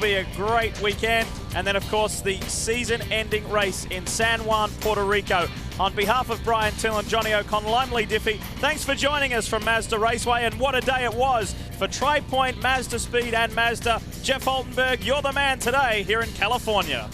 Be a great weekend, and then of course the season-ending race in San Juan, Puerto Rico. On behalf of Brian Till and Johnny O'Connell, I'm Lee Diffie. Thanks for joining us from Mazda Raceway, and what a day it was for Tri-Point, Mazda Speed and Mazda. Jeff Holtenberg, you're the man today here in California.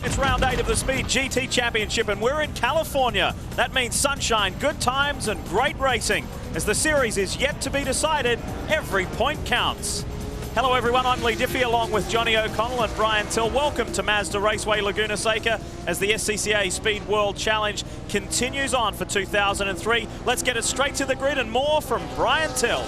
It's round 8 of the Speed GT Championship, and we're in California. That means sunshine, good times, and great racing. As the series is yet to be decided, every point counts. Hello everyone, I'm Lee Diffie along with Johnny O'Connell and Brian Till. Welcome to Mazda Raceway Laguna Seca as the SCCA Speed World Challenge continues on for 2003. Let's get it straight to the grid and more from Brian Till.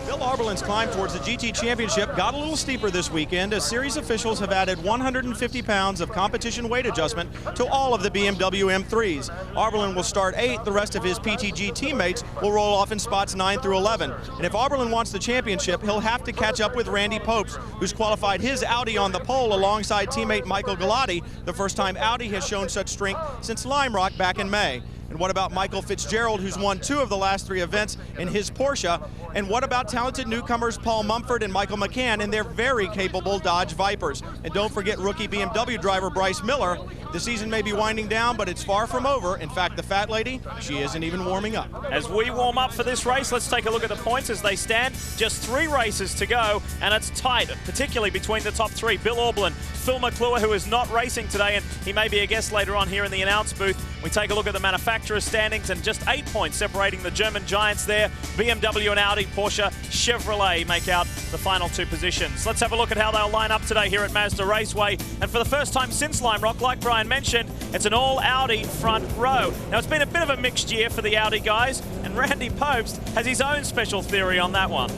Bill Arbelin's climb towards the GT Championship got a little steeper this weekend as series officials have added 150 pounds of competition weight adjustment to all of the BMW M3s. Arbeling will start 8th. The rest of his PTG teammates will roll off in spots 9 through 11. And if Arbeling wants the championship, he'll have to catch up with Randy Popes, who's qualified his Audi on the pole alongside teammate Michael Galati, the first time Audi has shown such strength since Lime Rock back in May. And what about Michael Fitzgerald, who's won 2 of the last 3 events in his Porsche? And what about talented newcomers Paul Mumford and Michael McCann in their very capable Dodge Vipers? And don't forget rookie BMW driver Bryce Miller. The season may be winding down, but it's far from over. In fact, the fat lady, she isn't even warming up. As we warm up for this race, let's take a look at the points as they stand. Just 3 races to go, and it's tight, particularly between the top 3. Bill Aublin, Phil Mcclure, who is not racing today, and he may be a guest later on here in the announce booth. We take a look at the manufacturer's standings, and just 8 points separating the German giants there. BMW and Audi, Porsche, Chevrolet make out the final 2 positions. Let's have a look at how they'll line up today here at Mazda Raceway. And for the first time since Lime Rock, like Brian mentioned, it's an all Audi front row. Now, it's been a bit of a mixed year for the Audi guys, and Randy Popes has his own special theory on that one.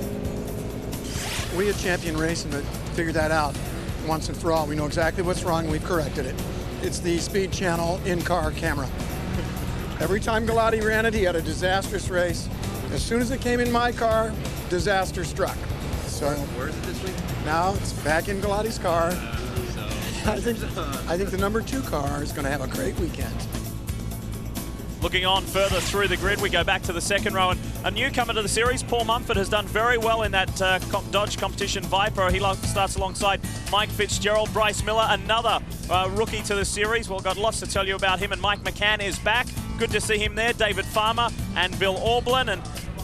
We at Champion Racing figured that out once and for all. We know exactly what's wrong. We've corrected it. It's the Speed Channel in-car camera. Every time Galati ran it, he had a disastrous race. As soon as it came in my car, disaster struck. So where is it this week? now it's back in Galati's car. I think the number 2 car is going to have a great weekend. Looking on further through the grid, we go back to the second row, and a newcomer to the series, Paul Mumford, has done very well in that Dodge Competition Viper. He starts alongside Mike Fitzgerald. Bryce Miller, another rookie to the series. Well, got lots to tell you about him, and Mike McCann is back. Good to see him there. David Farmer and Bill Aublin, and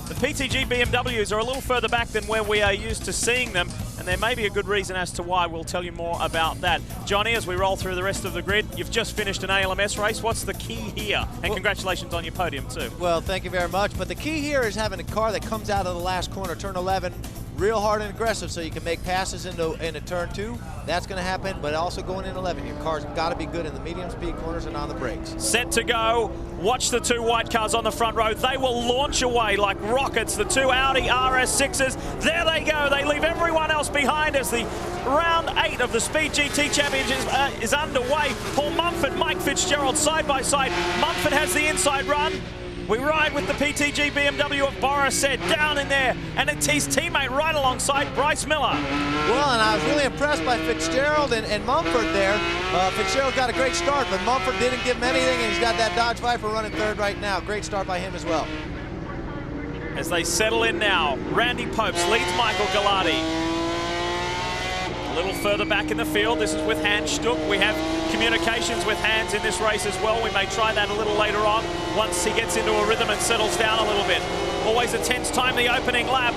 the PTG BMWs are a little further back than where we are used to seeing them, and there may be a good reason as to why. We'll tell you more about that. Johnny, as we roll through the rest of the grid, you've just finished an ALMS race. What's the key here? And congratulations on your podium too. Well, thank you very much. But the key here is having a car that comes out of the last corner, turn 11, real hard and aggressive, so you can make passes into turn 2. That's going to happen, but also going in 11. Your car's got to be good in the medium speed corners and on the brakes. Set to go. Watch the 2 white cars on the front row. They will launch away like rockets. The 2 Audi RS6s. There they go. They leave everyone else behind as the round 8 of the Speed GT Championship is underway. Paul Mumford, Mike Fitzgerald side by side. Mumford has the inside run. We ride with the PTG BMW of Boris said down in there, and it's his teammate right alongside Bryce Miller. Well, and I was really impressed by Fitzgerald and Mumford there. Fitzgerald got a great start, but Mumford didn't give him anything, and he's got that Dodge Viper running 3rd right now. Great start by him as well. As they settle in now, Randy Popes leads Michael Galati. A little further back in the field, this is with Hans Stuck. We have communications with Hans in this race as well. We may try that a little later on once he gets into a rhythm and settles down a little bit. Always a tense time, the opening lap.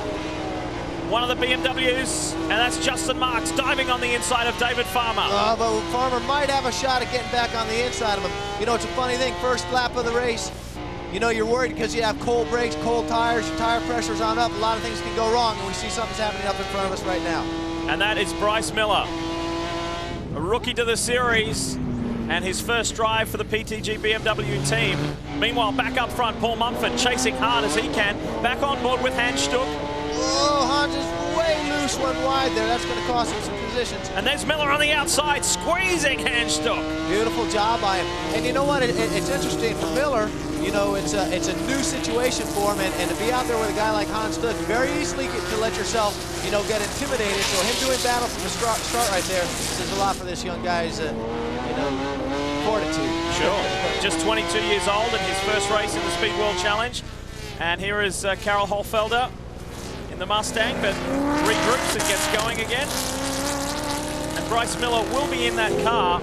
One of the BMWs, and that's Justin Marks diving on the inside of David Farmer. But Farmer might have a shot at getting back on the inside of him. You know, it's a funny thing, first lap of the race, you know, you're worried because you have cold brakes, cold tires, your tire pressure's on up, a lot of things can go wrong, and we see something's happening up in front of us right now. And that is Bryce Miller, a rookie to the series, and his first drive for the PTG BMW team. Meanwhile, back up front, Paul Mumford chasing hard as he can. Back on board with Hans Stuck. Oh, Hans is way loose one wide there. That's going to cost him some positions. And there's Miller on the outside, squeezing Hans Stuck. Beautiful job by him. And you know what? It's interesting for Miller. you know, it's a new situation for him, and to be out there with a guy like Hans Stuck, very easily to let yourself, you know, get intimidated. So him doing battle from the start right there says a lot for this young guy's, you know, fortitude. Sure. Just 22 years old in his first race in the Speed World Challenge. And here is Karel Holfelder in the Mustang, but regroups and gets going again. And Bryce Miller will be in that car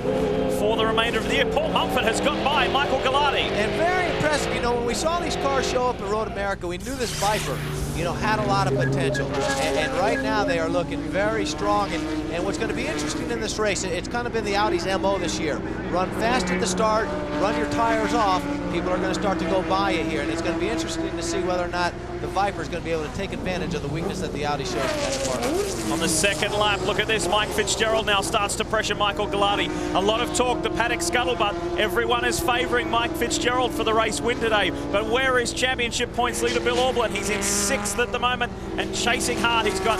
for the remainder of the year. Paul Mumford has got by Michael Galati. And very impressive. You know, when we saw these cars show up at Road America, we knew this Viper, you know, had a lot of potential. And right now they are looking very strong. And what's going to be interesting in this race, it's kind of been the Audi's MO this year. Run fast at the start, run your tires off. People are going to start to go by you here. And it's going to be interesting to see whether or not the Viper is going to be able to take advantage of the weakness that the Audi shows in that department. On the second lap, look at this. Mike Fitzgerald now starts to pressure Michael Galati. A lot of talk, the paddock scuttlebutt. Everyone is favoring Mike Fitzgerald for the race win today. But where is championship points leader Bill Aublin? He's in 6th at the moment and chasing hard. He's got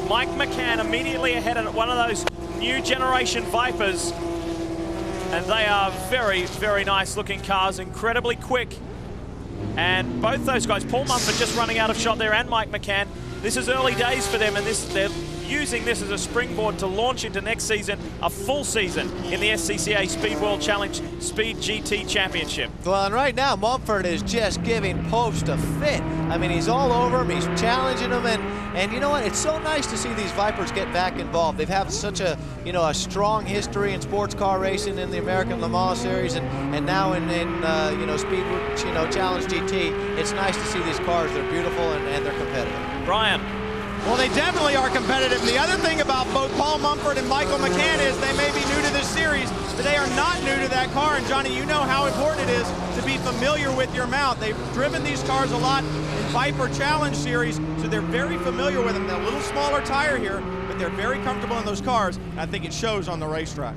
Mike McCann immediately ahead of one of those new generation Vipers. And they are very, very nice looking cars, incredibly quick. And both those guys, Paul Mumford just running out of shot there, and Mike McCann. This is early days for them, and they're using this as a springboard to launch into next season, a full season in the SCCA Speed World Challenge Speed GT Championship. Well, and right now, Mumford is just giving Post a fit. I mean, he's all over him, he's challenging him, and you know what? It's so nice to see these Vipers get back involved. They've had such a, you know, a strong history in sports car racing in the American Le Mans Series, and now in you know, Speed, you know, Challenge GT. It's nice to see these cars. They're beautiful and they're competitive. Brian. Well, they definitely are competitive. And the other thing about both Paul Mumford and Michael McCann is they may be new to this series, but they are not new to that car. And Johnny, you know how important it is to be familiar with your mount. They've driven these cars a lot in Viper Challenge Series, so they're very familiar with them. They're a little smaller tire here, but they're very comfortable in those cars. And I think it shows on the racetrack.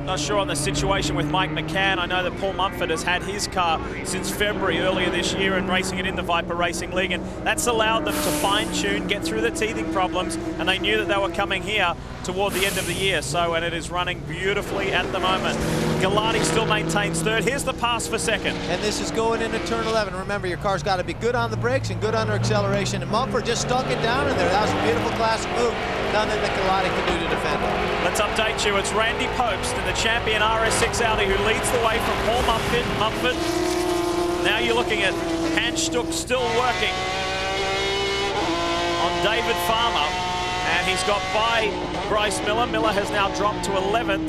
Not sure on the situation with Mike McCann. I know that Paul Mumford has had his car since February earlier this year and racing it in the Viper Racing League, and that's allowed them to fine-tune, get through the teething problems, and they knew that they were coming here toward the end of the year. So, and it is running beautifully at the moment. Galati still maintains 3rd. Here's the pass for 2nd. And this is going into turn 11. Remember, your car's got to be good on the brakes and good under acceleration. And Mumford just stuck it down in there. That was a beautiful classic move. Nothing that Galati can do to defend it. Let's update you. It's Randy Popst in the champion RS6 Audi who leads the way from Paul Mumford. Now you're looking at Hans Stuck still working on David Farmer. And he's got by Bryce Miller. Miller has now dropped to 11th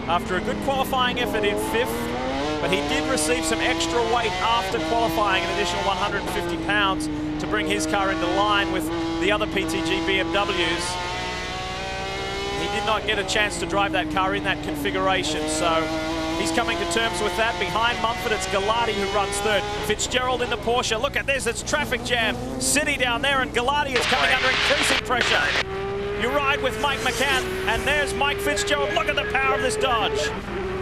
after a good qualifying effort in 5th. But he did receive some extra weight after qualifying, an additional 150 pounds to bring his car into line with the other PTG BMWs. He did not get a chance to drive that car in that configuration, so he's coming to terms with that. Behind Mumford, it's Galati who runs 3rd. Fitzgerald in the Porsche. Look at this, it's traffic jam. City down there, and Galati is coming under increasing pressure. You ride with Mike McCann, and there's Mike Fitzgerald. Look at the power of this Dodge.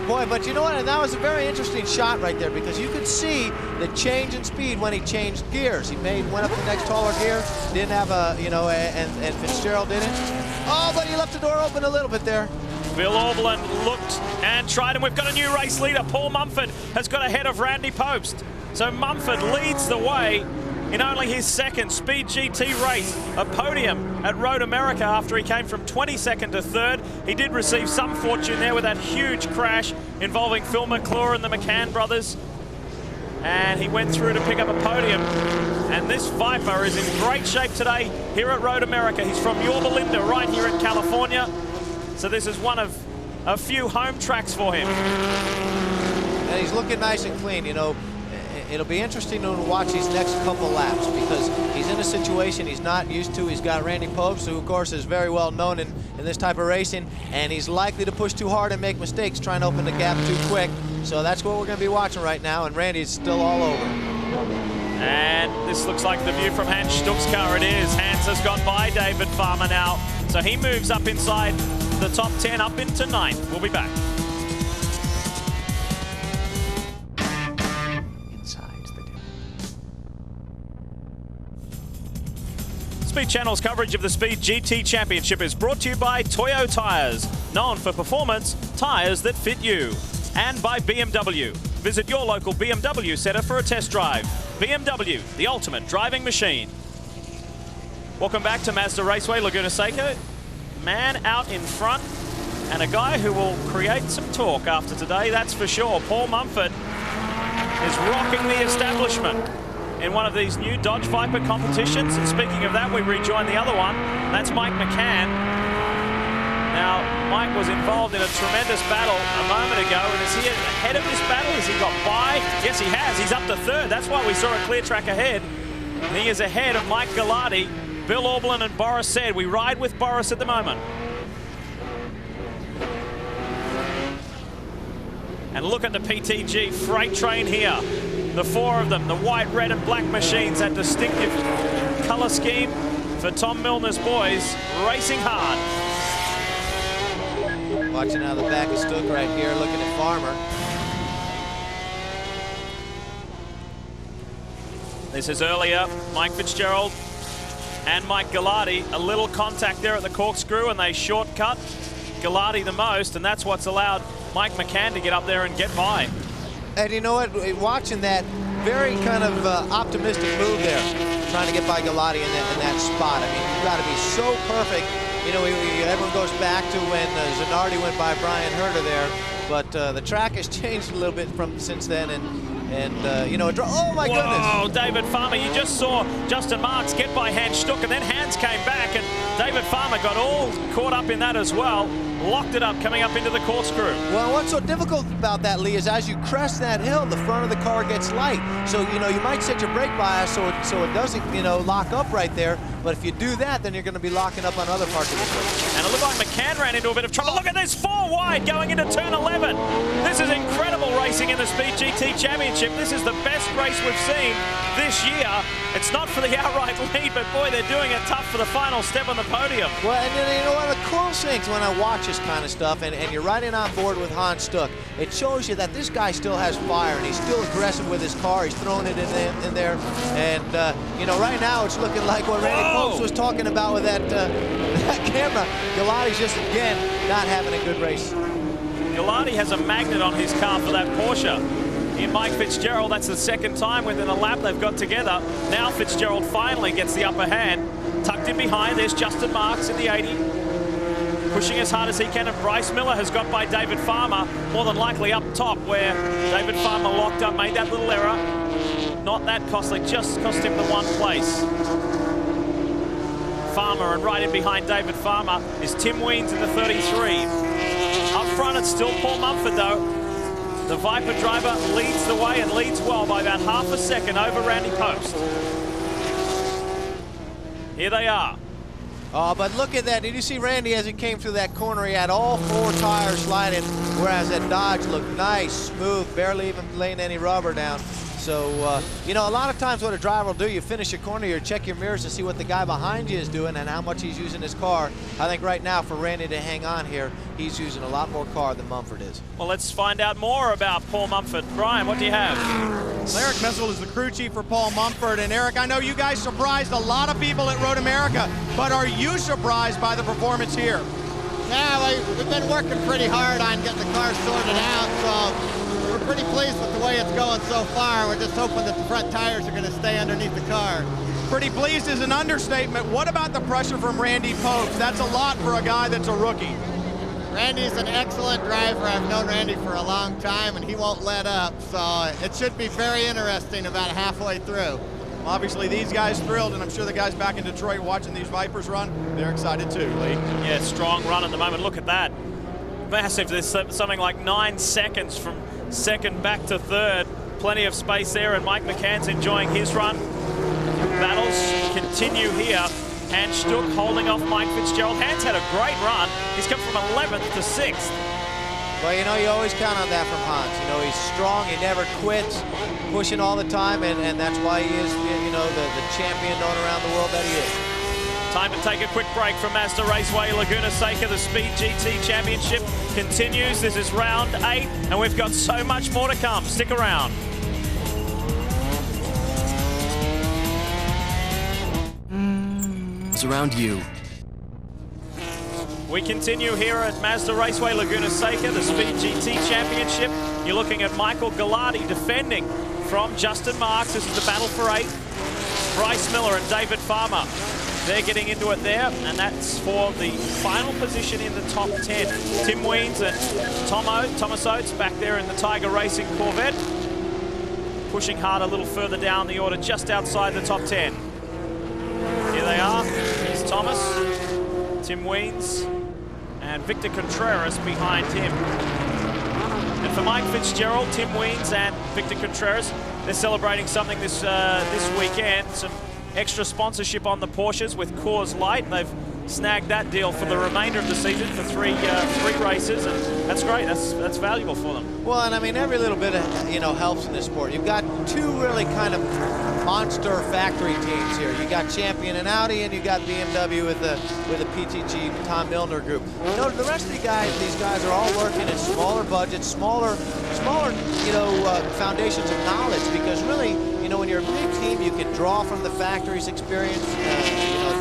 Boy, but you know what? And that was a very interesting shot right there, because you could see the change in speed when he changed gears. He went up the next taller gear, didn't have a, you know, and Fitzgerald didn't. Oh, but he left the door open a little bit there. Bill Aublin looked and tried, and we've got a new race leader. Paul Mumford has got ahead of Randy Popst. So Mumford leads the way in only his 2nd Speed GT race, a podium at Road America after he came from 22nd to 3rd. He did receive some fortune there with that huge crash involving Phil Mcclure and the McCann brothers. And he went through to pick up a podium. And this Viper is in great shape today here at Road America. He's from Yorba Linda, right here in California. So this is one of a few home tracks for him. And he's looking nice and clean, you know. It'll be interesting to watch these next couple laps, because he's in a situation he's not used to. He's got Randy Popst, who of course is very well known in this type of racing, and he's likely to push too hard and make mistakes, trying to open the gap too quick. So that's what we're going to be watching right now, and Randy's still all over. And this looks like the view from Hans Stuck's car. It is. Hans has gone by David Farmer now, so he moves up inside the top 10, up into 9th. We'll be back. Speed Channel's coverage of the Speed GT Championship is brought to you by Toyo Tires, known for performance, tires that fit you, and by BMW. Visit your local BMW Centre for a test drive. BMW, the ultimate driving machine. Welcome back to Mazda Raceway, Laguna Seca. Man out in front, and a guy who will create some talk after today, that's for sure. Paul Mumford is rocking the establishment in one of these new Dodge Viper competitions. And speaking of that, we rejoin the other one. That's Mike McCann. Now, Mike was involved in a tremendous battle a moment ago, and is he ahead of this battle? Has he got by? Yes, he has. He's up to third. That's why we saw a clear track ahead. And he is ahead of Mike Gallardi. Bill Auberlen and Boris said, we ride with Boris at the moment. And look at the PTG freight train here. The four of them, the white, red, and black machines, that distinctive color scheme for Tom Milner's boys, racing hard. Watching out of the back of Stook right here, looking at Farmer. This is earlier, Mike Fitzgerald and Mike Gallardi. A little contact there at the corkscrew, and they shortcut Gallardi the most, and that's what's allowed Mike McCann to get up there and get by. And you know what, watching that very kind of optimistic move there, trying to get by Gallardi in that spot. I mean, you've got to be so perfect. You know, everyone goes back to when Zanardi went by Brian Herter there, but the track has changed a little bit since then, and you know, oh my goodness. Oh, David Farmer, you just saw Justin Marks get by Hans Stuck, and then Hans came back, and David Farmer got all caught up in that as well. Locked it up coming up into the corkscrew. Well, what's so difficult about that, Lee, is as you crest that hill, the front of the car gets light. So, you know, you might set your brake bias so it doesn't, you know, lock up right there. But if you do that, then you're going to be locking up on other parts of the circuit. And it looked like McCann ran into a bit of trouble. Look at this, 4 wide going into turn 11. This is incredible racing in the Speed GT Championship. This is the best race we've seen this year. It's not for the outright lead, but boy, they're doing it tough for the final step on the podium. Well, and you know, one of the cool things when I watch this kind of stuff, and you're riding on board with Hans Stuck, it shows you that this guy still has fire, and he's still aggressive with his car. He's throwing it in there, and you know, right now it's looking like what Randy Popes was talking about with that camera. Gallardi's just again not having a good race. Gallardi has a magnet on his car for that Porsche. In Mike Fitzgerald, that's the second time within a lap they've got together. Now Fitzgerald finally gets the upper hand. Tucked in behind, there's Justin Marks in the 80. Pushing as hard as he can, and Bryce Miller has got by David Farmer, more than likely up top, where David Farmer locked up, made that little error. Not that costly, just cost him the one place. Farmer, and right in behind David Farmer is Tim Weens in the 33. Up front, it's still Paul Mumford, though. The Viper driver leads the way and leads well by about half a second over Randy Post. Here they are. Oh, but look at that. Did you see Randy as he came through that corner? He had all 4 tires sliding, whereas that Dodge looked nice, smooth, barely even laying any rubber down. So, you know, a lot of times what a driver will do, you finish a corner, you check your mirrors to see what the guy behind you is doing and how much he's using his car. I think right now for Randy to hang on here, he's using a lot more car than Mumford is. Well, let's find out more about Paul Mumford. Brian, what do you have? Well, Eric Missel is the crew chief for Paul Mumford. And Eric, I know you guys surprised a lot of people at Road America, but are you surprised by the performance here? Yeah, we've been working pretty hard on getting the car sorted out, so we're pretty pleased with the way it's going so far. We're just hoping that the front tires are going to stay underneath the car. Pretty pleased is an understatement. What about the pressure from Randy Popes? That's a lot for a guy that's a rookie. Randy's an excellent driver. I've known Randy for a long time, and he won't let up, so it should be very interesting about halfway through. Obviously, these guys thrilled, and I'm sure the guys back in Detroit watching these Vipers run, they're excited too, Lee. Yeah, strong run at the moment. Look at that. Massive. There's something like 9 seconds from second back to third. Plenty of space there, and Mike McCann's enjoying his run. Battles continue here. Hans Stuck holding off Mike Fitzgerald. Hans had a great run. He's come from 11th to 6th. Well, you know, you always count on that from Hans. You know, he's strong, he never quits, pushing all the time, and that's why he is, you know, the champion known around the world that he is. Time to take a quick break from Mazda Raceway, Laguna Seca. The Speed GT Championship continues. This is round 8, and we've got so much more to come. Stick around. It's around you. We continue here at Mazda Raceway, Laguna Seca, the Speed GT Championship. You're looking at Michael Gallardi defending from Justin Marks. This is the battle for 8. Bryce Miller and David Farmer. They're getting into it there, and that's for the final position in the top 10. Tim Weens and Thomas Oates back there in the Tiger Racing Corvette, pushing hard a little further down the order, just outside the top 10. Here they are. Here's Thomas, Tim Weens, and Victor Contreras behind him. And for Mike Fitzgerald, Tim Weens and Victor Contreras, they're celebrating something this weekend. Some extra sponsorship on the Porsches with Coors Light. They've snagged that deal for the remainder of the season for three races, and that's great. That's valuable for them. Well, and I mean, every little bit of, helps in this sport. You've got two really kind of monster factory teams here. You got Champion and Audi, and you got BMW with the PTG Tom Milner group. The rest of these guys are all working in smaller budgets, smaller foundations of knowledge, because really, when you're a big team, you can draw from the factory's experience,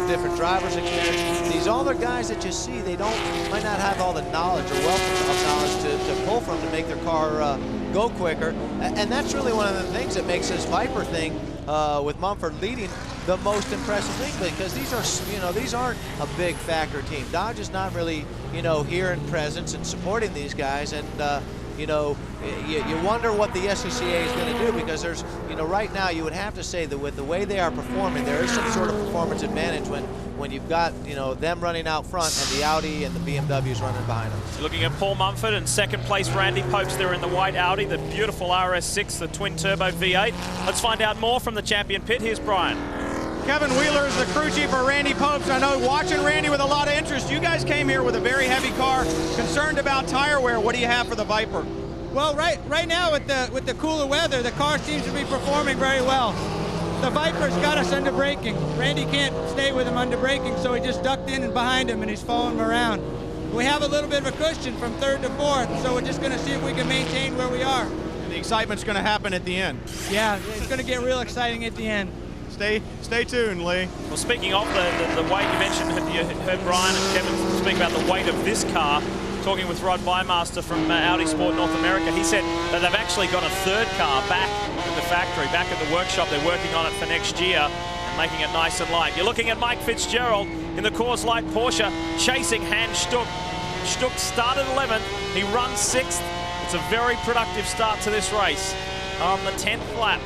different drivers' experience. These other guys that you see, they might not have all the knowledge or wealth of knowledge to pull from to make their car go quicker. And that's really one of the things that makes this Viper thing with Mumford leading the most impressive thing, because these aren't a big factory team. Dodge is not really, here in presence and supporting these guys, and you wonder what the SCCA is going to do, because there's, right now you would have to say that with the way they are performing, there is some sort of performance advantage when you've got, them running out front and the Audi and the BMWs running behind them. So looking at Paul Mumford and second place Randy Popes there in the white Audi, the beautiful RS6, the twin turbo V8. Let's find out more from the champion pit. Here's Brian. Kevin Wheeler is the crew chief for Randy Popes. I know, watching Randy with a lot of interest. You guys came here with a very heavy car, concerned about tire wear. What do you have for the Viper? Well, right now with the cooler weather, the car seems to be performing very well. The Viper's got us under braking. Randy can't stay with him under braking, so he just ducked in and behind him, and he's following him around. We have a little bit of a cushion from 3rd to 4th, so we're just going to see if we can maintain where we are. And the excitement's going to happen at the end. Yeah, it's going to get real exciting at the end. Stay tuned, Lee. Well, speaking of the weight, you mentioned, you heard Brian and Kevin speak about the weight of this car. Talking with Rod Bymaster from Audi Sport North America, he said that they've actually got a 3rd car back at the factory, back at the workshop. They're working on it for next year and making it nice and light. You're looking at Mike Fitzgerald in the Coors Light Porsche, chasing Hans Stuck. Stuck started 11th, he runs 6th. It's a very productive start to this race on the 10th lap.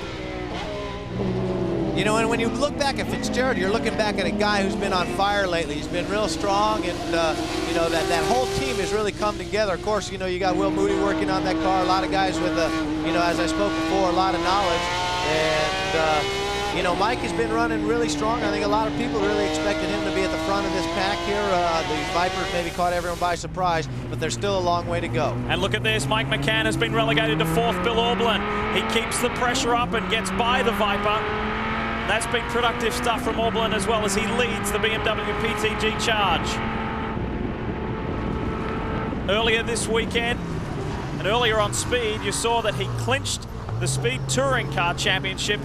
And when you look back at Fitzgerald, you're looking back at a guy who's been on fire lately. He's been real strong, and that whole team has really come together. Of course, you got Will Moody working on that car. A lot of guys with, as I spoke before, a lot of knowledge. And Mike has been running really strong. I think a lot of people really expected him to be at the front of this pack here. The Vipers maybe caught everyone by surprise, but there's still a long way to go. And look at this, Mike McCann has been relegated to 4th. Bill Aublin, he keeps the pressure up and gets by the Viper. That's been productive stuff from Aublin as well, as he leads the BMW PTG charge. Earlier this weekend and earlier on Speed, you saw that he clinched the Speed Touring Car Championship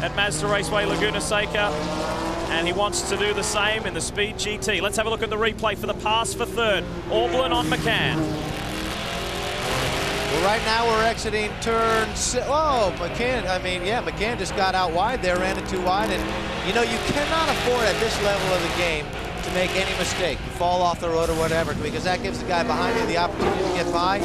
at Mazda Raceway Laguna Seca, and he wants to do the same in the Speed GT. Let's have a look at the replay for the pass for 3rd. Aublin on McCann. Well, right now we're exiting turn 6. Oh, McCann just got out wide there, ran it too wide. And, you cannot afford at this level of the game to make any mistake, to fall off the road or whatever, because that gives the guy behind you the opportunity to get by.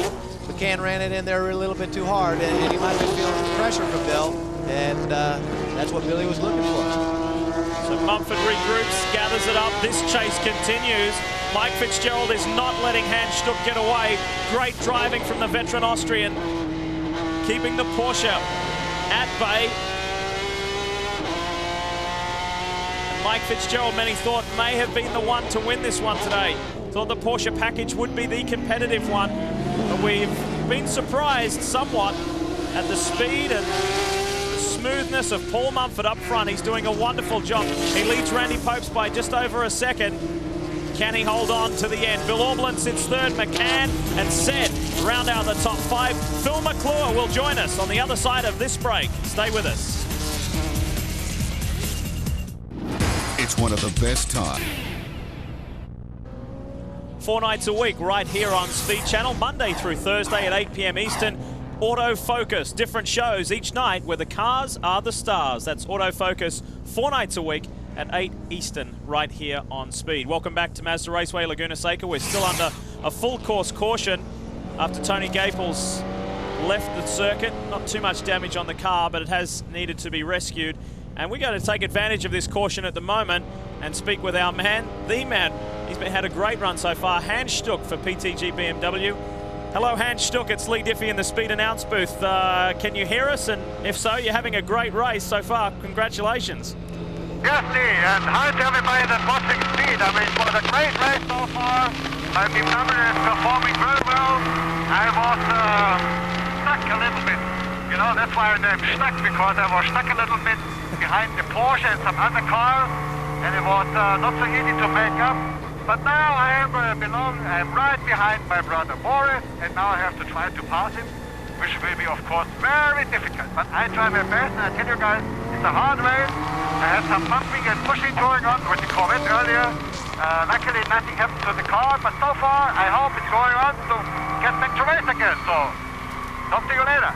McCann ran it in there a little bit too hard, and he might have been feeling the pressure from Bill, and that's what Billy was looking for. So Mumford regroups, gathers it up. This chase continues. Mike Fitzgerald is not letting Hans Stuck get away. Great driving from the veteran Austrian, keeping the Porsche at bay. And Mike Fitzgerald, many thought, may have been the one to win this one today. Thought the Porsche package would be the competitive one, but we've been surprised somewhat at the speed and the smoothness of Paul Mumford up front. He's doing a wonderful job. He leads Randy Popes by just over a second. Can he hold on to the end? Bill Aublin sits 3rd, McCann and Sed round out the top 5. Phil Mcclure will join us on the other side of this break. Stay with us. It's one of the best times. 4 nights a week right here on Speed Channel, Monday through Thursday at 8 p.m. Eastern. Autofocus, different shows each night where the cars are the stars. That's Autofocus 4 nights a week at 8 Eastern right here on Speed. Welcome back to Mazda Raceway, Laguna Seca. We're still under a full course caution after Tony Gaples left the circuit. Not too much damage on the car, but it has needed to be rescued. And we're going to take advantage of this caution at the moment and speak with our man, the man. He's had a great run so far, Hans Stuck for PTG BMW. Hello, Hans Stuck. It's Lee Diffie in the Speed Announce booth. Can you hear us? And if so, you're having a great race so far. Congratulations. Yes, Lee, and hi to everybody that's watching Speed. I mean, it was a great race so far. My BMW is performing very well. I was stuck a little bit. You know, that's why I'm stuck, because I was stuck a little bit behind the Porsche and some other cars, and it was not so easy to make up. But now I am I'm right behind my brother Boris, and now I have to try to pass him, which will be, of course, very difficult. But I try my best, and I tell you guys, it's a hard race. I had some bumping and pushing going on with the Corvette earlier. Luckily, nothing happened to the car, but so far, I hope it's going on to get back to race again. So, talk to you later.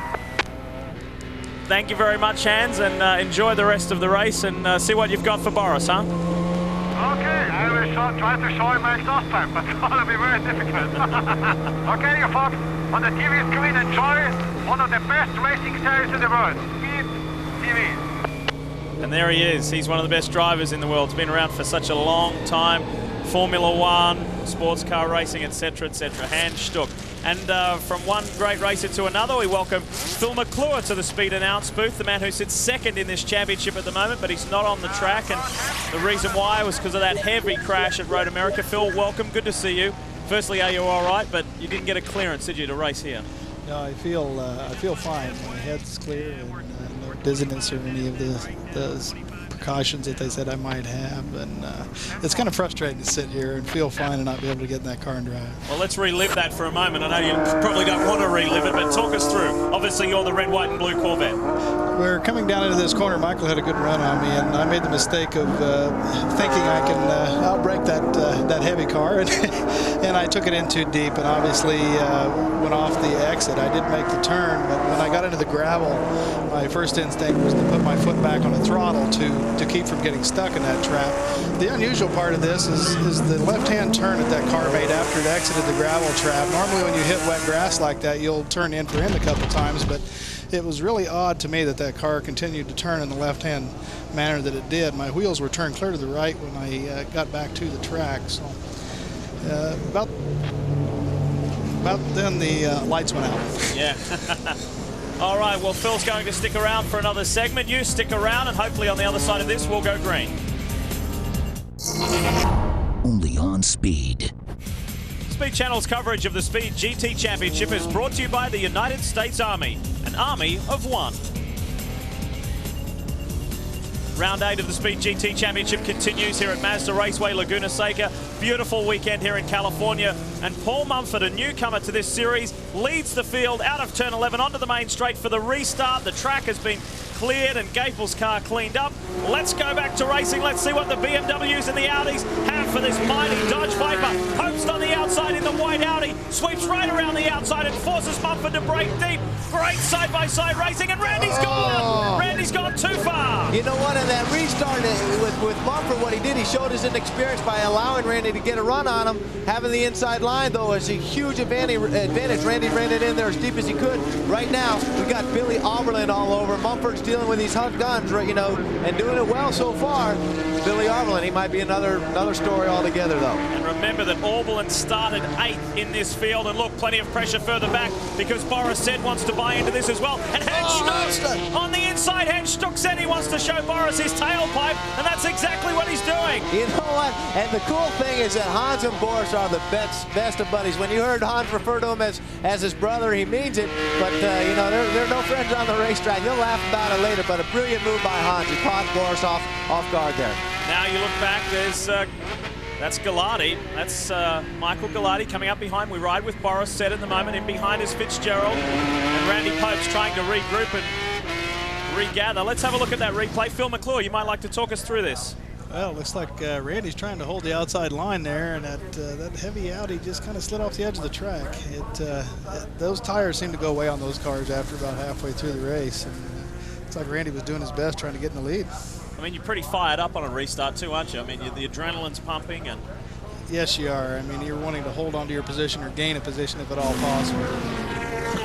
Thank you very much, Hans, and enjoy the rest of the race and see what you've got for Boris, huh? Okay, I will try to show you my exhaust pipe, but it's going to be very difficult. Okay, you folks, on the TV screen, enjoy one of the best racing series in the world, Speed TV. And there he is. He's one of the best drivers in the world. He's been around for such a long time. Formula One, sports car racing, etc., etc. Hans Stuck. And from one great racer to another, we welcome Phil Mcclure to the Speed Announce booth, the man who sits second in this championship at the moment, but he's not on the track. And the reason why was because of that heavy crash at Road America. Phil, welcome. Good to see you. Firstly, are you all right? But you didn't get a clearance, did you, to race here? No, I feel fine. My head's clear, and no dizziness or any of the precautions that they said I might have. And it's kind of frustrating to sit here and feel fine and not be able to get in that car and drive. Well, let's relive that for a moment. I know you probably don't want to relive it, but talk us through. Obviously, you're the red, white, and blue Corvette. We're coming down into this corner. Michael had a good run on me, and I made the mistake of thinking I can outbrake that heavy car, and I took it in too deep, and obviously went off the exit. I did make the turn, but when I got into the gravel, my first instinct was to put my foot back on the throttle to keep from getting stuck in that trap. The unusual part of this is the left-hand turn that car made after it exited the gravel trap. Normally when you hit wet grass like that, you'll turn in for him a couple times, but it was really odd to me that car continued to turn in the left-hand manner that it did. My wheels were turned clear to the right when I got back to the track. So about then the lights went out. Yeah. All right, well, Phil's going to stick around for another segment. You stick around, and hopefully on the other side of this, we'll go green. Only on Speed. Speed Channel's coverage of the Speed GT Championship is brought to you by the United States Army, an army of one. Round 8 of the Speed GT Championship continues here at Mazda Raceway, Laguna Seca. Beautiful weekend here in California. And Paul Mumford, a newcomer to this series, leads the field out of turn 11 onto the main straight for the restart. The track has been cleared and Gaples' car cleaned up. Let's go back to racing. Let's see what the BMWs and the Audis have for this mighty Dodge Viper. Post on the outside in the white Audi. Sweeps right around the outside and forces Mumford to break deep. Great side-by-side racing, and Randy's gone. Randy's gone too far. You know what, in that restart with Mumford, what he did, he showed his inexperience by allowing Randy to get a run on him. Having the inside line, though, is a huge advantage. Randy ran it in there as deep as he could. Right now, we got Billy Oberlin all over. Mumford's dealing with these hunt guns, you know, and doing it well so far. Billy Oberlin, he might be another story altogether, though. And remember that Oberlin started 8th in this field, and look, plenty of pressure further back because Boris said wants to buy into this as well. And Hans Stuck on the inside. Hans Stuck said he wants to show Boris his tailpipe, and that's exactly what he's doing. You know what? And the cool thing is that Hans and Boris are the best of buddies. When you heard Hans refer to him as his brother, he means it. But you know, they're no friends on the racetrack. They'll laugh about it later. But a brilliant move by Hans. He caught Boris off guard there. Now you look back. There's that's Galati. That's Michael Galati coming up behind. We ride with Boris Said at the moment. In behind is Fitzgerald and Randy Pope's trying to regroup and regather. Let's have a look at that replay. Phil Mcclure, you might like to talk us through this. Well, looks like Randy's trying to hold the outside line there, and that heavy Audi just kind of slid off the edge of the track. Those tires seem to go away on those cars after about halfway through the race. And looks like Randy was doing his best trying to get in the lead. I mean, you're pretty fired up on a restart too, aren't you? I mean, the adrenaline's pumping. And yes, you are. I mean, you're wanting to hold onto your position or gain a position if at all possible.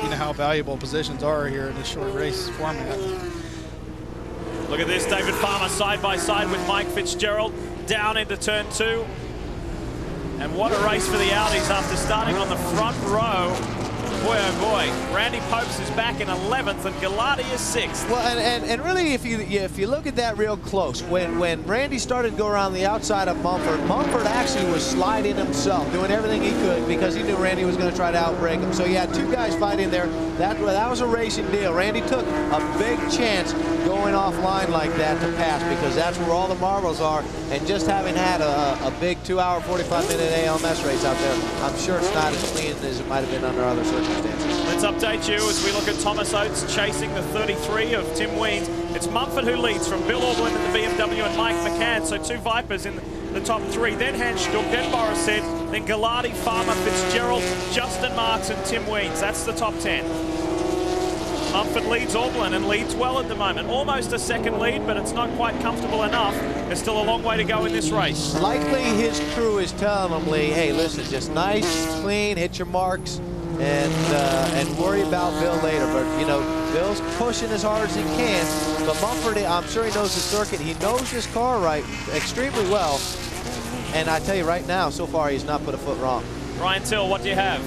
You know how valuable positions are here in this short race format. Look at this, David Farmer side by side with Mike Fitzgerald down into turn 2. And what a race for the Audis after starting on the front row. Boy, oh boy, Randy Popes is back in 11th and Galati is 6th. Well, and really, if you look at that real close, when Randy started to go around the outside of Mumford actually was sliding himself, doing everything he could because he knew Randy was going to try to outbrake him. So you had two guys fighting there. That was a racing deal. Randy took a big chance going offline like that to pass because that's where all the marbles are. And just having had a big 2-hour, 45-minute ALMS race out there, I'm sure it's not as clean as it might have been under other circumstances. Let's update you as we look at Thomas Oates chasing the 33 of Tim Weens. It's Mumford who leads from Bill Aublin in the BMW and Mike McCann. So 2 Vipers in the top 3. Then Hans Stuck, then Boris Said, then Galati, Farmer, Fitzgerald, Justin Marks and Tim Weens. That's the top 10. Mumford leads Aublin and leads well at the moment. Almost a second lead, but it's not quite comfortable enough. There's still a long way to go in this race. Likely his crew is telling him, Lee, hey, listen, just nice, clean, hit your marks, and worry about Bill later. But, you know, Bill's pushing as hard as he can. But Mumford, I'm sure he knows the circuit. He knows this car extremely well. And I tell you right now, so far, he's not put a foot wrong. Ryan Till, what do you have?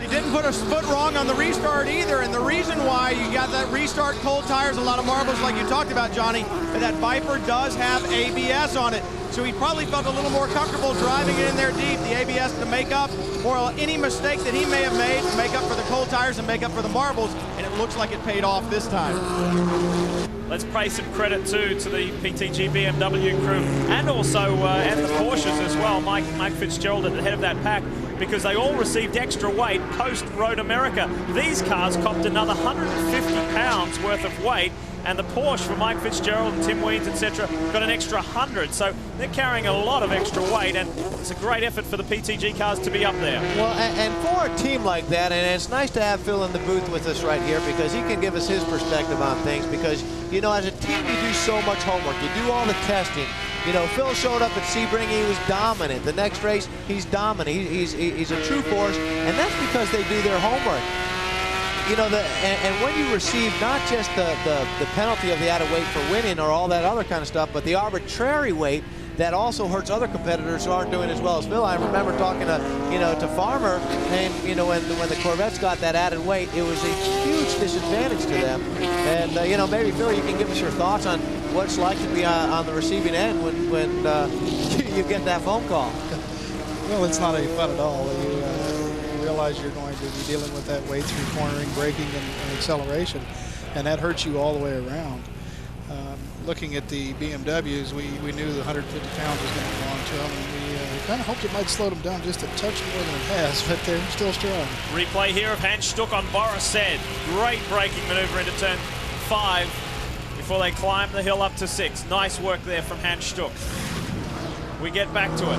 He didn't put a foot wrong on the restart either, and the reason why you got that restart, cold tires, a lot of marbles like you talked about, Johnny, and that Viper does have ABS on it. So he probably felt a little more comfortable driving it in there deep, the ABS to make up for any mistake that he may have made, to make up for the cold tires and make up for the marbles, and it looks like it paid off this time. Let's pay some credit too to the PTG BMW crew and also and the Porsches as well. Mike Fitzgerald at the head of that pack, because they all received extra weight post-Road America. These cars copped another 150 pounds worth of weight, and the Porsche for Mike Fitzgerald and Tim Weens, etc., got an extra 100. So they're carrying a lot of extra weight, and it's a great effort for the PTG cars to be up there. Well, and for a team like that, and it's nice to have Phil in the booth with us right here because he can give us his perspective on things because, you know, as a team, you do so much homework. You do all the testing. You know, Phil showed up at Sebring, he was dominant. The next race, he's dominant. He's a true force, and that's because they do their homework. You know, and when you receive not just the penalty of the added weight for winning or all that other kind of stuff, but the arbitrary weight that also hurts other competitors who aren't doing as well as Phil. I remember talking to Farmer, and, you know, when the Corvettes got that added weight, it was a huge disadvantage to them. And, you know, maybe, Phil, you can give us your thoughts on what it's like to be on the receiving end when you get that phone call. Well, it's not any fun at all. You realize you're going to be dealing with that weight through cornering, braking, and acceleration, and that hurts you all the way around. Looking at the BMWs, we knew the 150 pounds was going to belong to them, and we kind of hoped it might slow them down just a touch more than it has, but they're still strong. Replay here of Hans Stuck on Boris Said. Great braking maneuver into turn 5 before they climb the hill up to 6. Nice work there from Hans Stuck. We get back to it.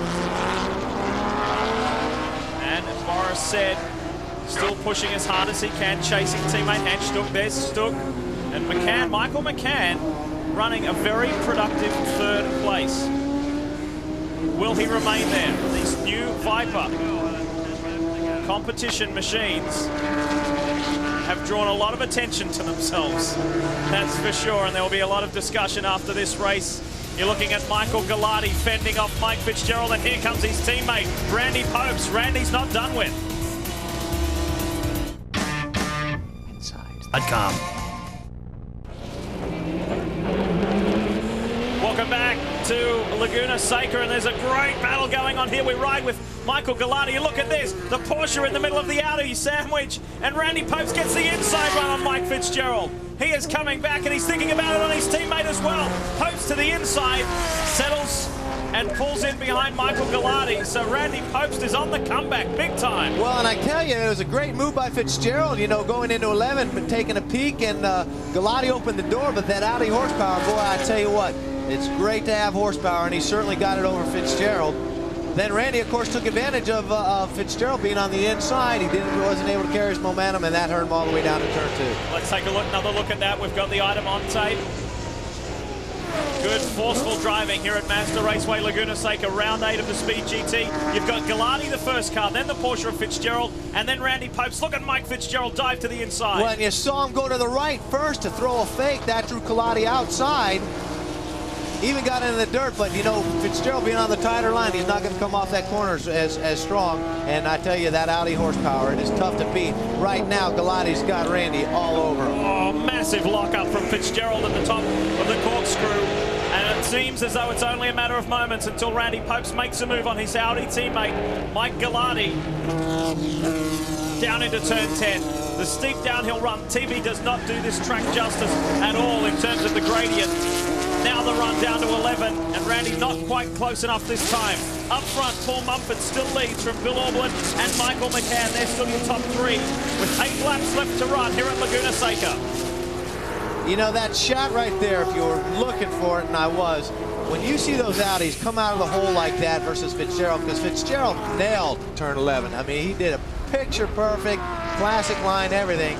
And Boris Said still pushing as hard as he can, chasing teammate Hans Stuck. There's Stuck. And McCann, Michael McCann, running a very productive 3rd place. Will he remain there? These new Viper competition machines have drawn a lot of attention to themselves, that's for sure, and there will be a lot of discussion after this race. You're looking at Michael Galati fending off Mike Fitzgerald, and here comes his teammate, Randy Popes. Randy's not done with. Inside.com. Welcome back to Laguna Seca, and there's a great battle going on here. We ride with Michael Galati. Look at this, the Porsche in the middle of the Audi sandwich, and Randy Popes gets the inside run on Mike Fitzgerald. He is coming back, and he's thinking about it on his teammate as well. Popes to the inside, settles and pulls in behind Michael Galati. So Randy Popes is on the comeback big time. Well, and I tell you, it was a great move by Fitzgerald, you know, going into 11, but taking a peek, and Galati opened the door, but that Audi horsepower, boy, I tell you what, It's great to have horsepower, and he certainly got it over Fitzgerald. Then Randy, of course, took advantage of Fitzgerald being on the inside. He wasn't able to carry his momentum, and that hurt him all the way down to turn 2. Let's take another look at that. We've got the item on tape. Good forceful driving here at Mazda Raceway Laguna Seca, round 8 of the Speed GT. You've got Galati, the first car, then the Porsche of Fitzgerald, and then Randy Popes. Look at Mike Fitzgerald dive to the inside. Well, and you saw him go to the right first to throw a fake. That drew Galati outside. Even got into the dirt, but you know, Fitzgerald being on the tighter line, he's not going to come off that corner as strong. And I tell you, that Audi horsepower, it is tough to beat. Right now, Galati's got Randy all over. Oh, massive lockup from Fitzgerald at the top of the corkscrew. And it seems as though it's only a matter of moments until Randy Popes makes a move on his Audi teammate, Mike Galati. Down into turn 10. The steep downhill run. TV does not do this track justice at all in terms of the gradient. Now the run down to 11, and Randy not quite close enough this time. Up front, Paul Mumford still leads from Bill Auberlen and Michael McCann. They're still your top 3 with 8 laps left to run here at Laguna Seca. You know, that shot right there, if you were looking for it, and I was, when you see those Audis come out of the hole like that versus Fitzgerald, because Fitzgerald nailed turn 11. I mean, he did a picture-perfect, classic line, everything.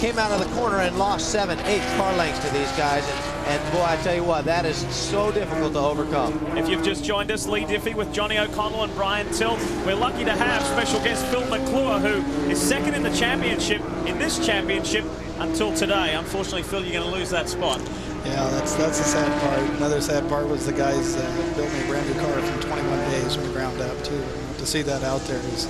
Came out of the corner and lost 7, 8 car lengths to these guys. And boy, I tell you what, that is so difficult to overcome. If you've just joined us, Lee Diffie with Johnny O'Connell and Brian Till. We're lucky to have special guest Phil Mcclure, who is second in the championship, in this championship, until today. Unfortunately, Phil, you're going to lose that spot. Yeah, that's the sad part. Another sad part was the guys built me a brand new car from 21 days from the ground up, too. To see that out there is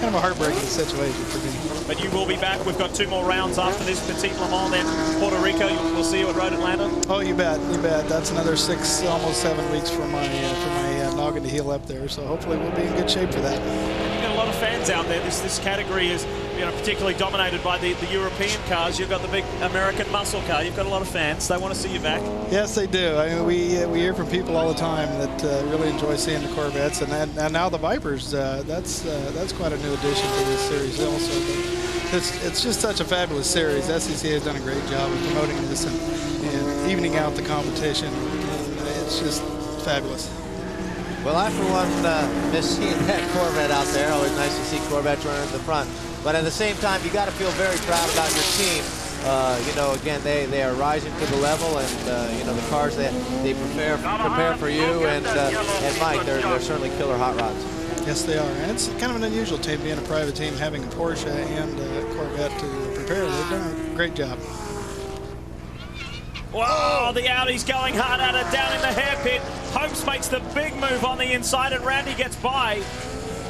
kind of a heartbreaking situation for me. But you will be back. We've got 2 more rounds after this Petit Le Mans, then Puerto Rico. We'll see you at Road Atlanta. Oh, you bet, you bet. That's another 6, almost 7 weeks for my noggin to heal up there. So hopefully we'll be in good shape for that. You've got a lot of fans out there. This category is, you know, particularly dominated by the European cars. You've got the big American muscle car. You've got a lot of fans. They want to see you back. Yes, they do. I mean, we hear from people all the time that really enjoy seeing the Corvettes, and now the Vipers. That's quite a new addition to this series also. But it's just such a fabulous series. SEC has done a great job of promoting this and evening out the competition. It's just fabulous. Well, I, for one, miss seeing that Corvette out there. Always nice to see Corvettes running at the front. But at the same time, you got to feel very proud about your team. You know, again, they are rising to the level, and you know, the cars that they prepare for you and Mike, they're certainly killer hot rods. Yes, they are. And it's kind of an unusual team, being a private team, having a Porsche and a Corvette to prepare. They've done a great job. Whoa, the Audi's going hard at it down in the hairpin. Popes makes the big move on the inside, and Randy gets by.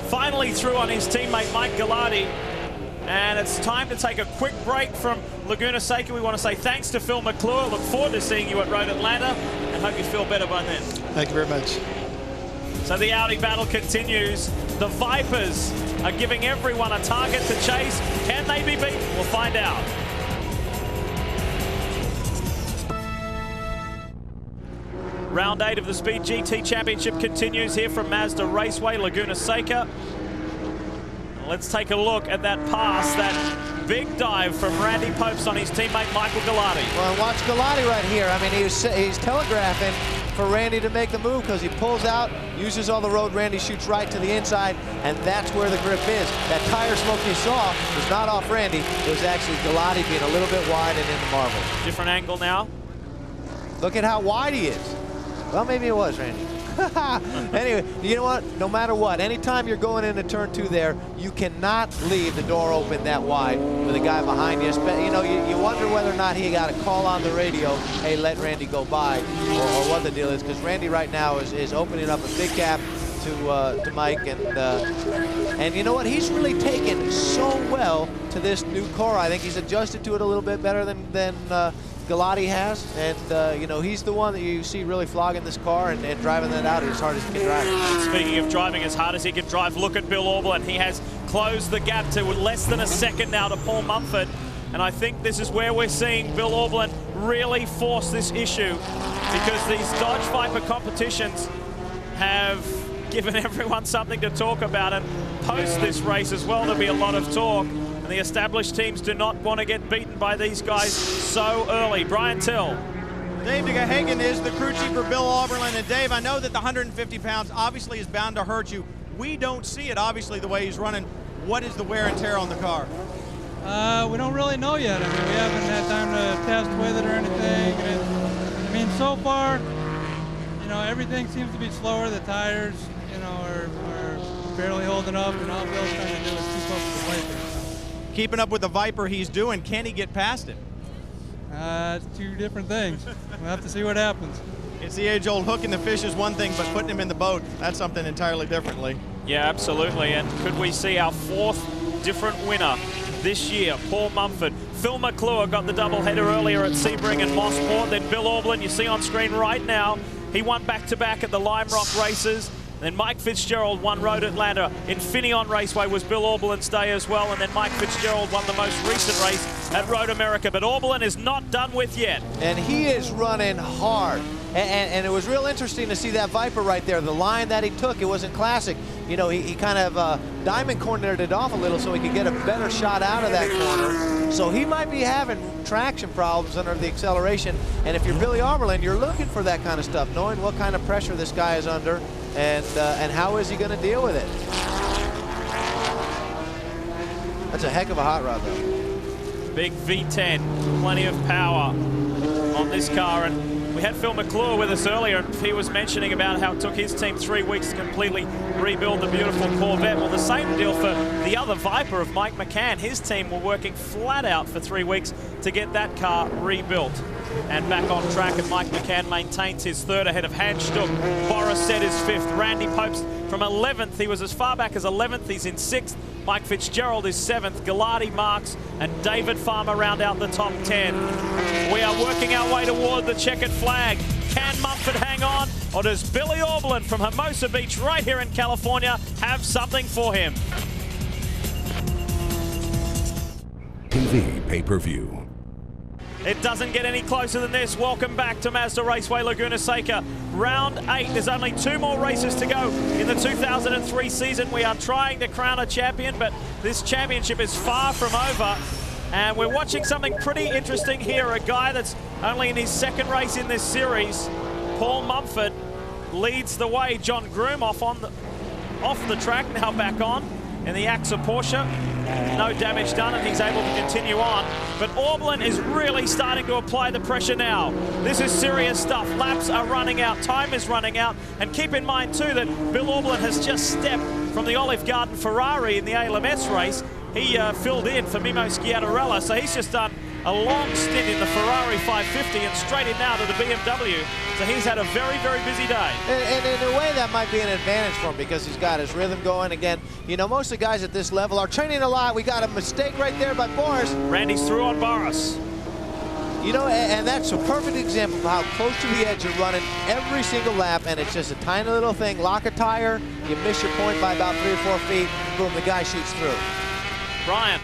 Finally through on his teammate Mike Galati. And it's time to take a quick break from Laguna Seca. We want to say thanks to Phil Mcclure. Look forward to seeing you at Road Atlanta, and hope you feel better by then. Thank you very much. So the Audi battle continues. The Vipers are giving everyone a target to chase. Can they be beaten? We'll find out. Round 8 of the Speed GT Championship continues here from Mazda Raceway, Laguna Seca. Let's take a look at that pass, that big dive from Randy Popes on his teammate Michael Galati. Well, watch Galati right here. I mean, he's telegraphing for Randy to make the move because he pulls out, uses all the road. Randy shoots right to the inside, and that's where the grip is. That tire smoke you saw was not off Randy. It was actually Galati being a little bit wide and in the marble. Different angle now. Look at how wide he is. Well, maybe it was Randy. Anyway, you know what? No matter what, anytime you're going into turn 2 there, you cannot leave the door open that wide with a guy behind you. You know, you wonder whether or not he got a call on the radio, hey, let Randy go by, or what the deal is, because Randy right now is opening up a big gap to Mike, and you know what? He's really taken so well to this new car. I think he's adjusted to it a little bit better than Galati has, and you know, he's the one that you see really flogging this car and driving that out as hard as he can drive. Speaking of driving as hard as he can drive, look at Bill Auberlen. He has closed the gap to less than a second now to Paul Mumford, and I think this is where we're seeing Bill Auberlen really force this issue, because these Dodge Viper competitions have given everyone something to talk about, and post this race as well there'll be a lot of talk. And the established teams do not want to get beaten by these guys so early. Brian Till. Dave DeGahagan is the crew chief for Bill Oberlin. And Dave, I know that the 150 pounds obviously is bound to hurt you. We don't see it, obviously, the way he's running. What is the wear and tear on the car? We don't really know yet. I mean, we haven't had time to test with it or anything. I mean, so far, you know, everything seems to be slower. The tires, you know, are barely holding up, and all Bill's trying to do is keep up with the Viper. Keeping up with the Viper he's doing, can he get past it? It's two different things. We'll have to see what happens. It's the age-old hooking the fish is one thing, but putting him in the boat, that's something entirely differently. Yeah, absolutely. And could we see our fourth different winner this year? Paul Mumford. Phil Mcclure got the doubleheader earlier at Sebring and Mosport. Then Bill Auberlen, you see on screen right now, he won back-to-back at the Lime Rock races. Then Mike Fitzgerald won Road Atlanta. Infineon Raceway was Bill Auberlen's day as well. And then Mike Fitzgerald won the most recent race at Road America. But Auberlen is not done with yet. And he is running hard. And it was real interesting to see that Viper right there. The line that he took, it wasn't classic. You know, he kind of diamond cornered it off a little so he could get a better shot out of that corner. So he might be having traction problems under the acceleration. And if you're Billy Auberlen, you're looking for that kind of stuff, knowing what kind of pressure this guy is under and how is he going to deal with it. That's a heck of a hot rod, though. Big V10, plenty of power on this car. And we had Phil Mcclure with us earlier, and he was mentioning about how it took his team 3 weeks to completely rebuild the beautiful Corvette. Well, the same deal for the other Viper of Mike McCann. His team were working flat out for 3 weeks to get that car rebuilt and back on track. And Mike McCann maintains his third ahead of Hans Stuck. Boris said his fifth. Randy Popes from 11th. He was as far back as 11th. He's in 6th. Mike Fitzgerald is 7th. Galati, Marks, and David Farmer round out the top 10. We are working our way toward the checkered flag. Can Mumford hang on, or does Billy Auberlen from Hermosa Beach right here in California have something for him? TV pay-per-view. It doesn't get any closer than this. Welcome back to Mazda Raceway Laguna Seca. Round 8. There's only 2 more races to go in the 2003 season. We are trying to crown a champion, but this championship is far from over. And we're watching something pretty interesting here. A guy that's only in his 2nd race in this series, Paul Mumford, leads the way. John Groom off the track, now back on in the AXA Porsche. No damage done, and he's able to continue on. But Auberlen is really starting to apply the pressure now. This is serious stuff. Laps are running out. Time is running out. And keep in mind, too, that Bill Auberlen has just stepped from the Olive Garden Ferrari in the ALMS race. He filled in for Mimo Schiatarella, so he's just done a long stint in the Ferrari 550 and straight in now to the BMW. So he's had a very, very busy day. And in a way, that might be an advantage for him because he's got his rhythm going. Again, you know, most of the guys at this level are training a lot. We got a mistake right there by Boris. Randy's through on Boris. You know, and that's a perfect example of how close to the edge you're running every single lap, and it's just a tiny little thing. Lock a tire, you miss your point by about 3 or 4 feet, boom, the guy shoots through. Brian.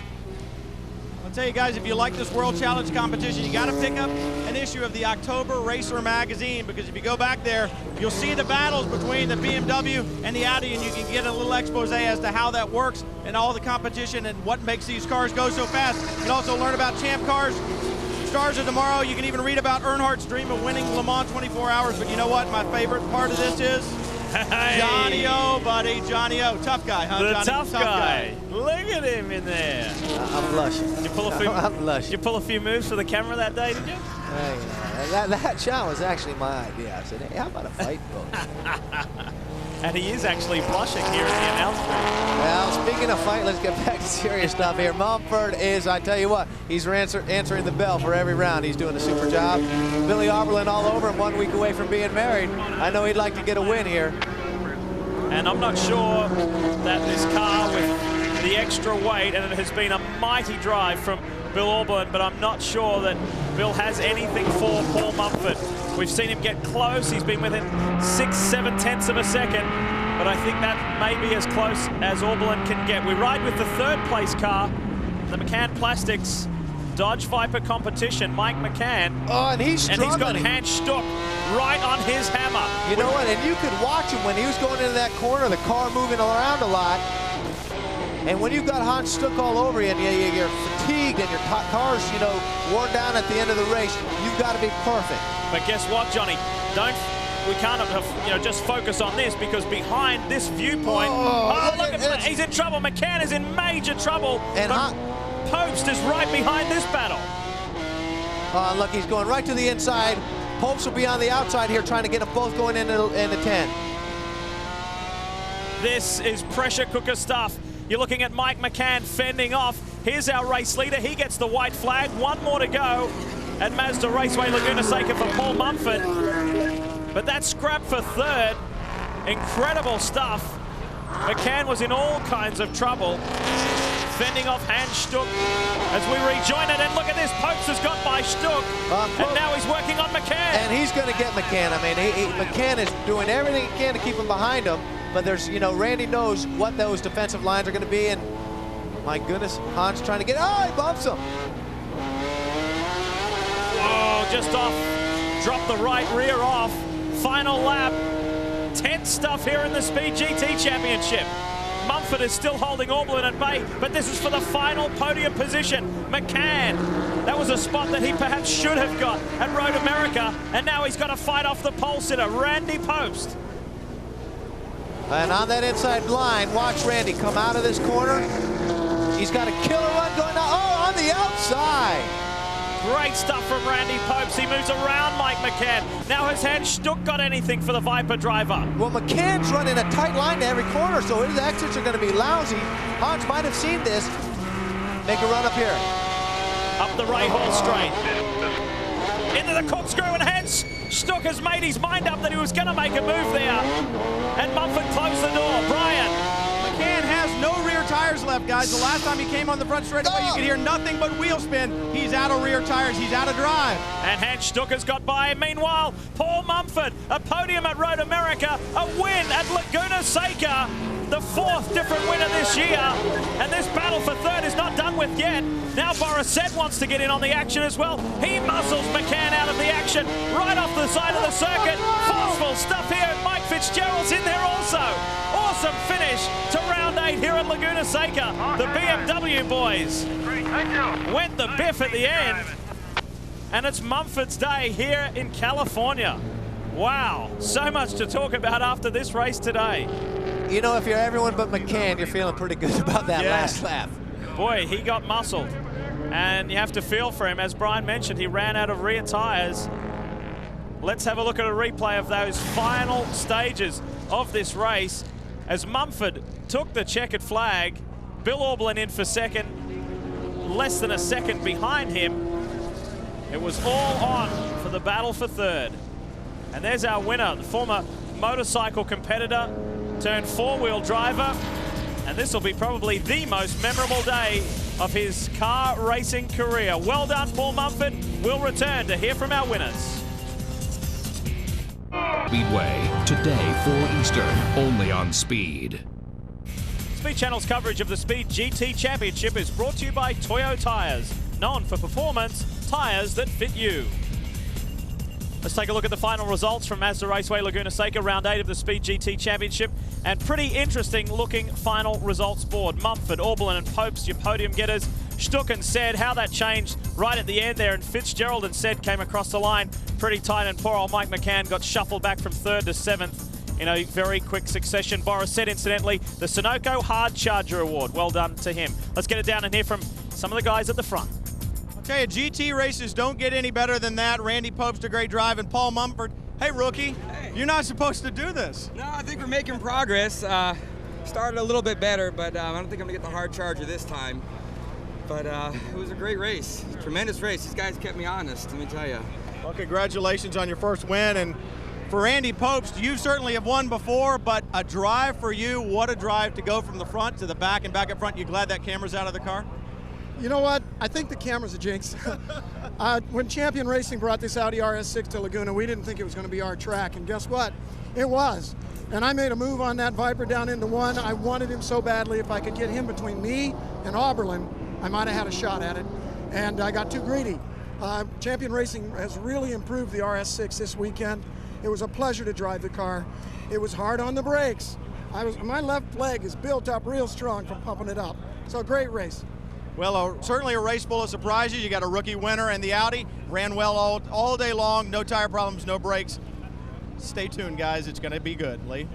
I'll tell you guys, if you like this World Challenge competition, you got to pick up an issue of the October Racer magazine, because if you go back there, you'll see the battles between the BMW and the Audi, and you can get a little expose as to how that works and all the competition and what makes these cars go so fast. You can also learn about champ cars. Stars of tomorrow. You can even read about Earnhardt's dream of winning Le Mans 24 hours. But you know what? My favorite part of this is Johnny O, buddy. Johnny O. Tough guy, huh, The Johnny? tough guy. Look at him in there. I'm blushing. Did you pull a few, I'm blushing. Did you pull a few moves for the camera that day, did you? That shot was actually my idea. I said, hey, how about a fight, folks? And he is actually blushing here in the announcement. Well, speaking of fight, let's get back to serious stuff here. Mumford is, I tell you what, he's answering the bell for every round. He's doing a super job. Billy Auberlen all over him, 1 week away from being married. I know he'd like to get a win here. And I'm not sure that this car with the extra weight, and it has been a mighty drive from Bill Auberlen, but I'm not sure that Bill has anything for Paul Mumford. We've seen him get close. He's been within 6-7 tenths of a second, but I think that may be as close as Auberlen can get. We ride with the 3rd place car, the McCann Plastics Dodge Viper competition. Mike McCann. Oh, and he's struggling. And he's got Hans Stuck right on his hammer. You know what? And you could watch him when he was going into that corner, the car moving around a lot. And when you've got Hans Stuck all over you and you're fatigued and your car's, you know, worn down at the end of the race, you've got to be perfect. But guess what, Johnny? We can't, you know, just focus on this, because behind this viewpoint, look at he's in trouble. McCann is in major trouble. And Popst is right behind this battle. Look, he's going right to the inside. Popst will be on the outside here, trying to get them both going into 10. This is pressure cooker stuff. You're looking at Mike McCann fending off. Here's our race leader. He gets the white flag. One more to go at Mazda Raceway Laguna Seca for Paul Mumford. But that scrap for third. Incredible stuff. McCann was in all kinds of trouble. Fending off Hans Stuck as we rejoin it. And look at this. Popes has got by Stuck. And now he's working on McCann. And he's going to get McCann. I mean, McCann is doing everything he can to keep him behind him. But there's, you know, Randy knows what those defensive lines are going to be. And my goodness, Hans trying to get, he bumps him. Oh, just off. Drop the right rear off. Final lap. Tense stuff here in the Speed GT Championship. Mumford is still holding Orblin at bay, but this is for the final podium position. McCann, that was a spot that he perhaps should have got at Road America, and now he's got to fight off the pole sitter, Randy Popst. And on that inside line, watch Randy come out of this corner. He's got a killer run going on. On the outside. Great stuff from Randy Popst. He moves around Mike McCann. Now has Hans Stuck got anything for the Viper driver? Well, McCann's running a tight line to every corner, so his exits are going to be lousy. Hans might have seen this. Make a run up here. Up the Rahal straight. Into the corkscrew, and Hans Stuck has made his mind up that he was going to make a move there. And Mumford closed the door. Brian. McCann has no rear tires left, guys. The last time he came on the front straightaway, you could hear nothing but wheel spin. He's out of rear tires. He's out of drive. And Hans Stuck has got by. Meanwhile, Paul Mumford, a podium at Road America, a win at Laguna Seca, the fourth different winner this year. And this battle for third is not done with yet. Now Borisset wants to get in on the action as well. He muscles McCann out of the action, right off the side of the circuit. Forceful stuff here. Mike Fitzgerald's in there also. Awesome finish to round 8 here at Laguna Seca. The BMW boys went the biff at the end. And it's Mumford's day here in California. Wow, so much to talk about after this race today. You know, if you're everyone but McCann, you're feeling pretty good about that last lap. Boy, he got muscled. And you have to feel for him. As Brian mentioned, he ran out of rear tires. Let's have a look at a replay of those final stages of this race. As Mumford took the checkered flag, Bill Orblin in for second, less than a second behind him. It was all on for the battle for third. And there's our winner, the former motorcycle competitor turned four-wheel driver. And this will be probably the most memorable day of his car racing career. Well done, Paul Mumford. We'll return to hear from our winners. Speedway, today 4 Eastern, only on Speed. Speed Channel's coverage of the Speed GT Championship is brought to you by Toyo Tires, known for performance, tires that fit you. Let's take a look at the final results from Mazda Raceway Laguna Seca, round 8 of the Speed GT Championship. And pretty interesting looking final results board. Mumford, Orblin and Popst, your podium getters. Stuck and Said, how that changed right at the end there. And Fitzgerald and Said came across the line pretty tight. And poor old Mike McCann got shuffled back from 3rd to 7th in a very quick succession. Boris Said, incidentally, the Sunoco Hard Charger Award. Well done to him. Let's get it down and hear from some of the guys at the front. Okay, GT races don't get any better than that. Randy Popst, a great drive, and Paul Mumford. Hey, rookie, you're not supposed to do this. No, I think we're making progress. Started a little bit better, but I don't think I'm gonna get the hard charger this time. But it was a great race, tremendous race. These guys kept me honest, let me tell you. Well, congratulations on your first win. And for Randy Popst, you certainly have won before, but a drive for you, what a drive to go from the front to the back and back up front. You glad that camera's out of the car? You know what? I think the camera's a jinx. When Champion Racing brought this Audi RS6 to Laguna, we didn't think it was going to be our track, and guess what? It was. And I made a move on that Viper down into 1. I wanted him so badly. If I could get him between me and Oberlin, I might have had a shot at it, and I got too greedy. Champion Racing has really improved the RS6 this weekend. It was a pleasure to drive the car. It was hard on the brakes, My left leg is built up real strong from pumping it up. So great race. Well, certainly a race full of surprises. You got a rookie winner in the Audi. Ran well all day long. No tire problems, no brakes. Stay tuned, guys. It's going to be good. Lee?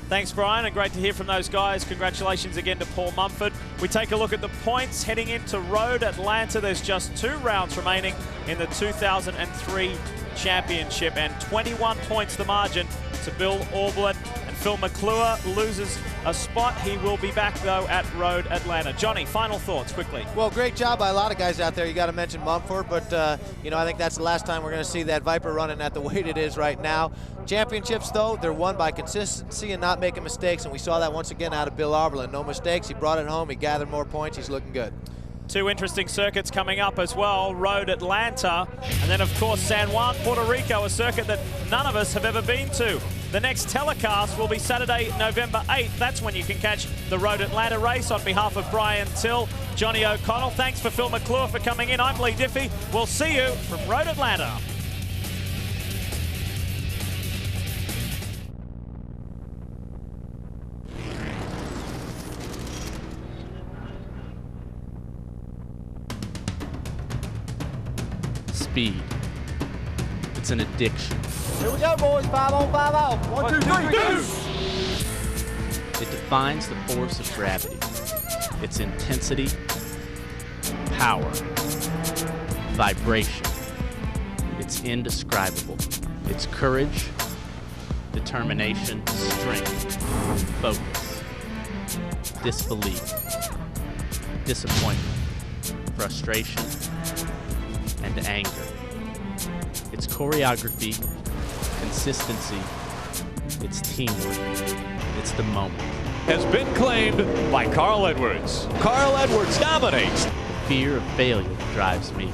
Thanks, Brian, and great to hear from those guys. Congratulations again to Paul Mumford. We take a look at the points heading into Road Atlanta. There's just 2 rounds remaining in the 2003 championship, and 21 points the margin to Bill Aublin. And Phil Mcclure loses a spot. He will be back, though, at Road Atlanta. Johnny, final thoughts, quickly. Well, great job by a lot of guys out there. You got to mention Mumford, but, I think that's the last time we're going to see that Viper running at the weight it is right now. Championships, though, they're won by consistency and not making mistakes, and we saw that once again out of Bill Aublin. No mistakes. He brought it home. He gathered more points. He's looking good. 2 interesting circuits coming up as well. Road Atlanta, and then, of course, San Juan, Puerto Rico, a circuit that none of us have ever been to. The next telecast will be Saturday, November 8th. That's when you can catch the Road Atlanta race. On behalf of Brian Till, Johnny O'Connell, thanks for Phil Mcclure for coming in. I'm Lee Diffie. We'll see you from Road Atlanta. Speed. It's an addiction. Here we go, boys. 5 on, 5 off. 1, 2, 3, deuce! It defines the force of gravity. Its intensity, power, vibration. It's indescribable. Its courage, determination, strength, focus, disbelief, disappointment, frustration, and anger. It's choreography, consistency, it's teamwork, it's the moment. Has been claimed by Carl Edwards. Carl Edwards dominates. The fear of failure drives me.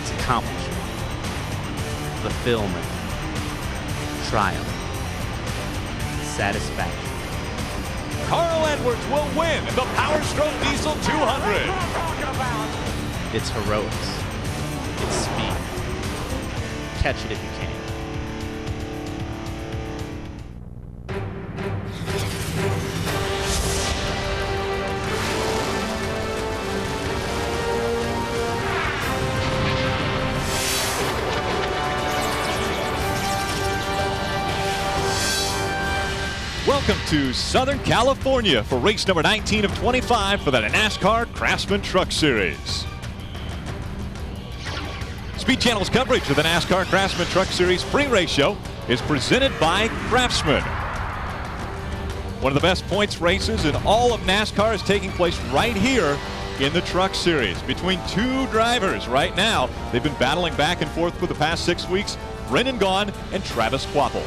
It's accomplishment, fulfillment, triumph, satisfaction. Carl Edwards will win the Power Stroke Diesel 200. It's heroics. It's speed. Catch it if you can. Welcome to Southern California for race number 19 of 25 for the NASCAR Craftsman Truck Series. Speed Channel's coverage of the NASCAR Craftsman Truck Series pre-race show is presented by Craftsman. One of the best points races in all of NASCAR is taking place right here in the Truck Series between 2 drivers right now. They've been battling back and forth for the past 6 weeks, Brendan Gaughan and Travis Kvapil.